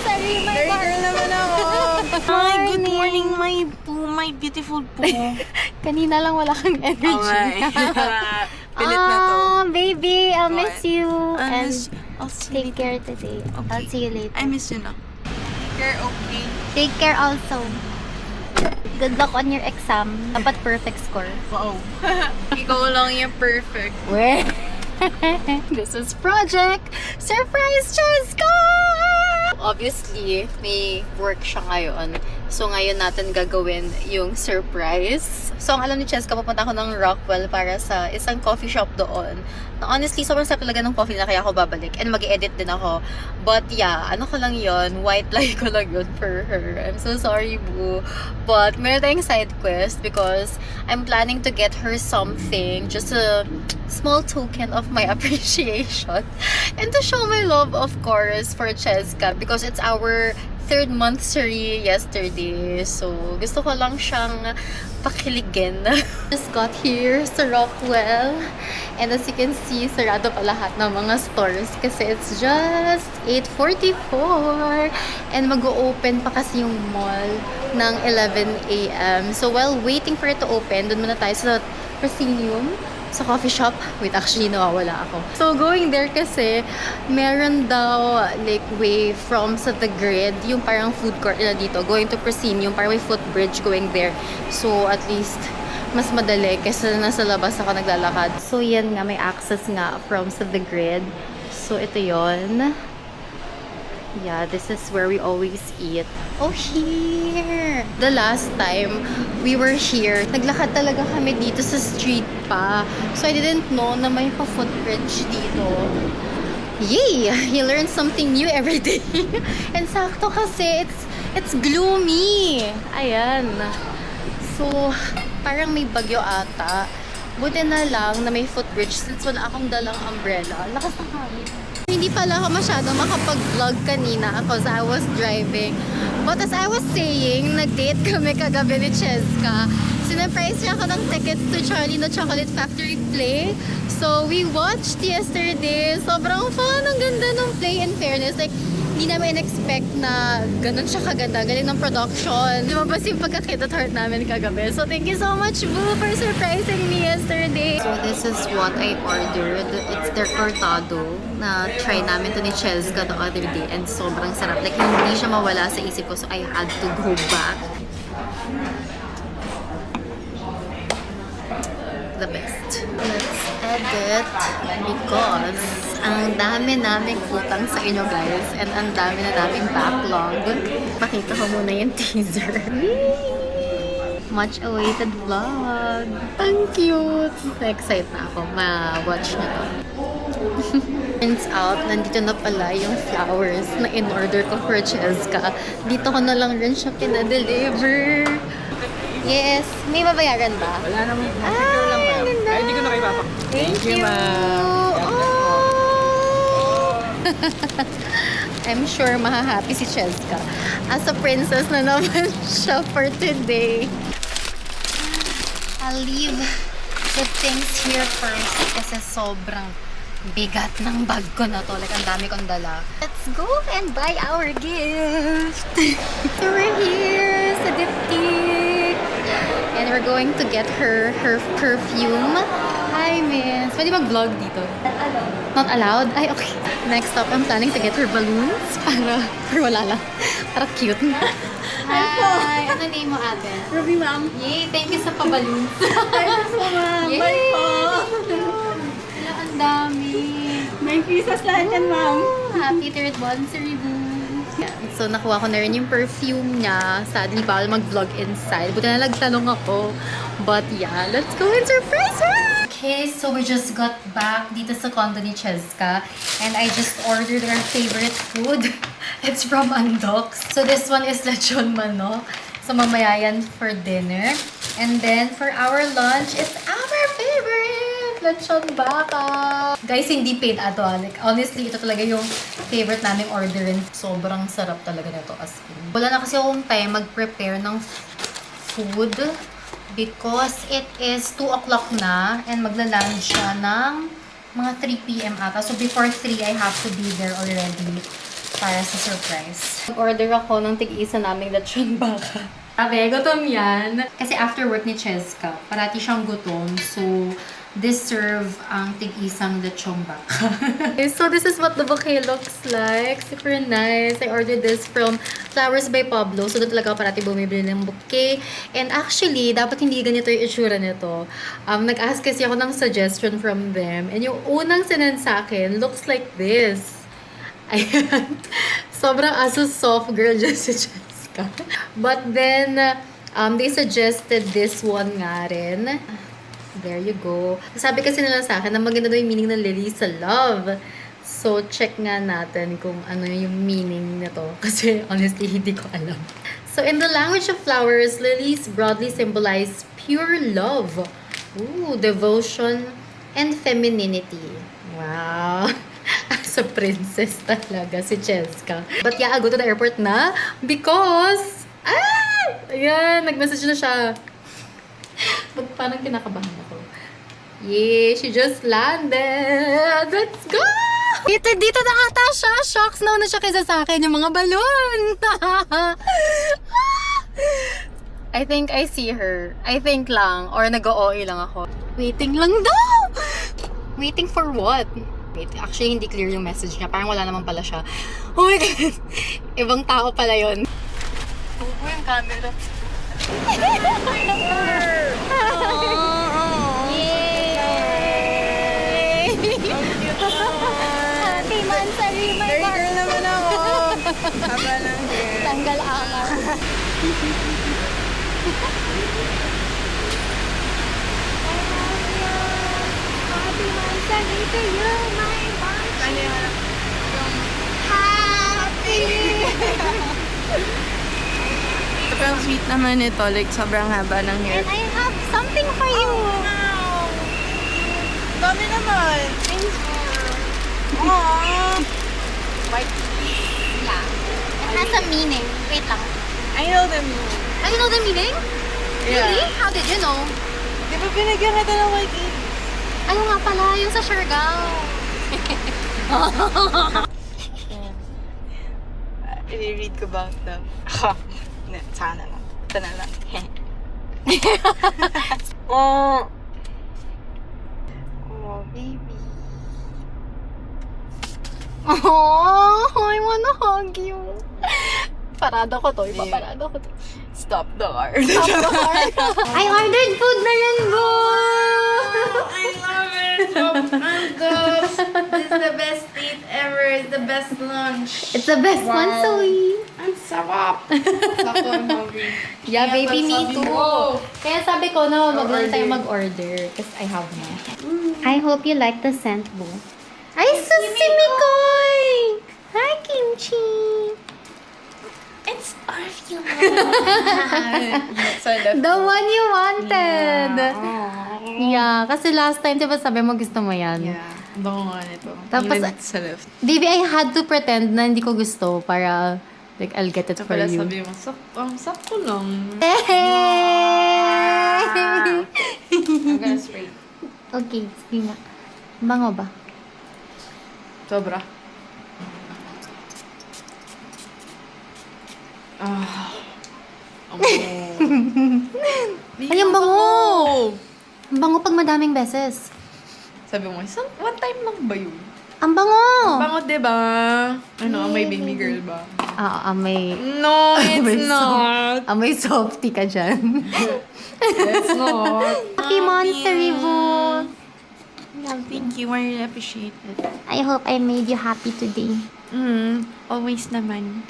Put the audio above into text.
Sorry, my Very girl naman ako. Hi, Good morning, my beautiful po. Kanina lang wala kang energy. Pilit na to. Baby, I'll What? miss you. I And miss you. I'll see you take later. care today. Okay. I'll see you later. I miss you na. Take care, okay? Take care also. Good luck on your exam. Dapat perfect score. Wow. Ikaw lang yung perfect. Where? This is Project Surprise Cheska! Obviously, may work siya ngayon. So, ngayon natin gagawin yung surprise. So, ang alam ni Cheska, pupunta ako ng Rockwell para sa isang coffee shop doon. Na honestly, sobrang sarap talaga ng coffee na kaya ako babalik. And mag-edit din ako. But yeah, ano ko lang yun, white lie ko lang yun for her. I'm so sorry, boo. But meron tayong side quest because I'm planning to get her something. Just a small token of my appreciation. And to show my love, of course, for Cheska. Because it's our 3rd monthsary yesterday. So, gusto ko lang siyang pakiligin. Just got here sa Rockwell. And as you can see, sarado pa lahat ng mga stores kasi it's just 8:44. And mag-o-open pa kasi yung mall ng 11 a.m. So, while waiting for it to open, dun muna tayo sa Proscenium, sa coffee shop. Wait, actually, nawawala ako. So, going there kasi, meron daw, like, way from sa The Grid, yung parang food court nila dito, going to Proscenium, parang may footbridge going there. So, at least, mas madali kasi nasa labas ako naglalakad. So, yan nga, may access nga from sa The Grid. So, ito yon. Yeah, this is where we always eat. Oh, here! The last time we were here, naglakad talaga kami dito sa street pa. So, I didn't know na may pa-footbridge dito. Yay! You learn something new every day. And sakto kasi, it's gloomy. Ayan. So, parang may bagyo ata. Buti na lang na may footbridge since wala akong dalang umbrella. Lakas ng hangin. Hindi pala ako masyado makapag-vlog kanina because I was driving. But as I was saying, nag-date kami kagabi ni Cheska. Sinurprise niya ako ng tickets to Charlie the Chocolate Factory play. So, we watched yesterday. Sobrang fun. Ang ganda ng play, in fairness. Like, hindi namin expect na ganun siya kaganda. Galing ng production. Lumabas yung pagkakita at heart namin kagabi. So, thank you so much, Boo, for surprising me yesterday. So, this is what I ordered. It's their cortado na try namin to ni Cheska the other day. And sobrang sarap. Like, hindi siya mawala sa isip ko. So, I had to go back. The best. Let's edit because ang dami naming utang sa inyo, guys, and ang dami na naming backlog. Pakita ko muna yung teaser. Much awaited vlog. Ang cute. Na-excite na ako ma-watch na to. Turns out, nandito na pala yung flowers na in-order ko for Cheska. Dito ko na lang rin siya pinadeliver. Yes. May babayaran ba? Wala naman. Picture lang, ma'am. Ay, hindi ko na kayo papak. Thank you, ma'am. Oh. I'm sure mahahappy si Cheska. As a princess na naman siya for today. I'll leave the things here first kasi sobrang bigat ng bag ko na to. Like, ang dami kong dala. Let's go and buy our gift. So, we're here sa Diptyque. And we're going to get her perfume. Hi, miss. Pwede mag-vlog dito? Not allowed? Ay, okay. Next up, I'm planning to get her balloons. Para wala lang. Para cute. Hi! Ano name mo, ate? Ruby, ma'am. Yay! Thank you sa pa-balloons. Thank you so much. Yay! Bye po. Wala, ang dami. May pieces lahat yan, ma'am. Happy 3rd monthsary, boo. Yeah. So, nakuha ko na rin yung perfume niya. Sadly, bawal mag-vlog inside. Buti na nagtanong ako. But yeah, let's go and surprise her! Okay, so we just got back dito sa condo ni Cheska. And I just ordered our favorite food. It's from Andox. So, this one is lechon manok. So, mamaya yan for dinner. And then, for our lunch, it's our favorite! Lechon baka. Guys, hindi paid ato. Like, honestly, ito talaga yung favorite naming orderin. Sobrang sarap talaga nito as in. Wala na kasi akong time mag-prepare ng food because it is 2 o'clock na and magla-lunch siya ng mga 3 p.m. ata. So, before 3, I have to be there already. para sa surprise. Order ako ng tig-isa naming lechon baka. Sabi, gutom yan. Kasi after work ni Cheska, parati siyang gutom. So, this serve ang tig-isang lechon baka. So, this is what the bouquet looks like. Super nice. I ordered this from Flowers by Pablo. So, doon talaga ako parati bumibili ng bouquet. And actually, dapat hindi ganito yung itsura nito. Nag-ask kasi ako ng suggestion from them. And yung unang sinend sa akin looks like this. Ayan. Sobrang aso soft girl dyan si Jessica. But then, they suggested this one nga rin. There you go. Sabi kasi nila sa akin na maganda daw yung meaning ng lily sa love. So, check nga natin kung ano yung meaning nito. Kasi honestly, hindi ko alam. So, in the language of flowers, lilies broadly symbolize pure love. Ooh, devotion and femininity. Wow. As a princess talaga si Cheska. But yeah, I'll go to the airport na because ayan, nag-message na siya. Parang kinakabahan ako. Yay, she just landed. Let's go! Dito na ata siya. Shocks na siya kaysa sa akin yung mga balloon. I think I see her. I think lang. Or nag-OE lang ako. Waiting lang daw! Waiting for what? Wait, actually, hindi clear yung message niya. Parang wala naman pala siya. Oh my God! Ibang tao pala yun. Oh, yung camera. Yay! Happy Mansari, my Very girl naman ako. Haba lang hair. Tanggal angas. Happy Mansari to you, my Mansari. Ano yung ano? Happy! Sobrang sweet naman ito. Like, sobrang haba ng hair. And I have something for you. Wow! Dami naman. Thank you. Aww. White. Yeah. It has a meaning. Wait lang. I know the meaning. Oh, you know the meaning? Yeah. Really? How did you know? Di ba binigyan kita ng white ink? Ano nga pala, yung sa Siargao. I-read ko ba ito? Sana lang. Ito na lang. Oh, baby. Oh, I wanna hug you. Parado ko to. Ipaparado ko to. Stop the car. Stop the car. I ordered food na rin, boo! I love it. This is the best date ever. It's the best lunch. It's the best one, Wow. Zoe. Ang sarap. Ako, I'm hungry. Yeah, baby, me sabi too. mo. Kaya sabi ko na wag na Order. tayo mag-order because I have na. I hope you like the scent, boo. Ay, sus si Mikoy! Hi, Kimchi! It's Oreo. So left. The one you wanted! Yeah, kasi last time, diba sabi mo gusto mo yan? Yeah. Bango nga nito. Tapos, Ang limit sa left. Baby, I had to pretend na hindi ko gusto para, like, I'll get it So for pala you. sabi mo, sakto lang. Hey! I'm gonna spray. Okay, sige nga. Bango ba? Sobra. Ah. Ay, ang bango! Ang bango pag madaming beses. Sabi mo, one time lang ba yun? Ang bango! Bango, diba? Ano, may baby girl ba? Amoy... No, Amoy it's not. Amoy softy ka dyan. It's not. Happy Monster Boo! Thank you, I really appreciate it. I hope I made you happy today. Always naman.